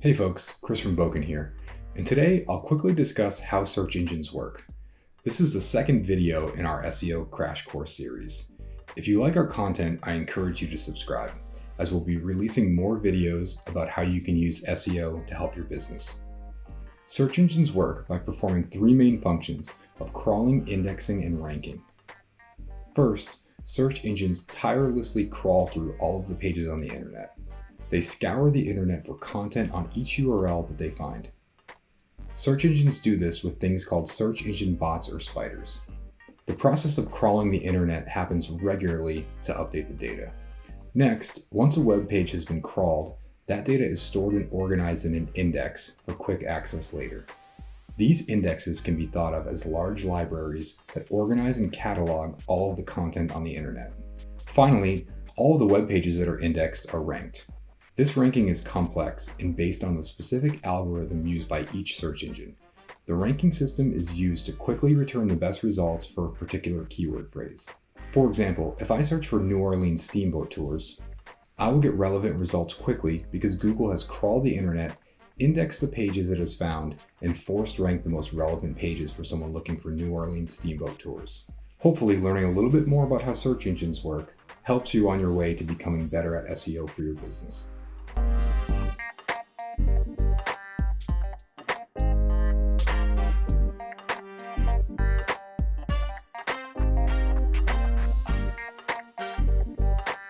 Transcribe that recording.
Hey folks, Chris from Bókun here, and today I'll quickly discuss how search engines work. This is the second video in our SEO Crash Course series. If you like our content, I encourage you to subscribe, as we'll be releasing more videos about how you can use SEO to help your business. Search engines work by performing three main functions of crawling, indexing, and ranking. First, search engines tirelessly crawl through all of the pages on the internet. They scour the internet for content on each URL that they find. Search engines do this with things called search engine bots or spiders. The process of crawling the internet happens regularly to update the data. Next, once a web page has been crawled, that data is stored and organized in an index for quick access later. These indexes can be thought of as large libraries that organize and catalog all of the content on the internet. Finally, all of the web pages that are indexed are ranked. This ranking is complex and based on the specific algorithm used by each search engine. The ranking system is used to quickly return the best results for a particular keyword phrase. For example, if I search for New Orleans steamboat tours, I will get relevant results quickly because Google has crawled the internet, indexed the pages it has found, and forced ranked the most relevant pages for someone looking for New Orleans steamboat tours. Hopefully, learning a little bit more about how search engines work helps you on your way to becoming better at SEO for your business.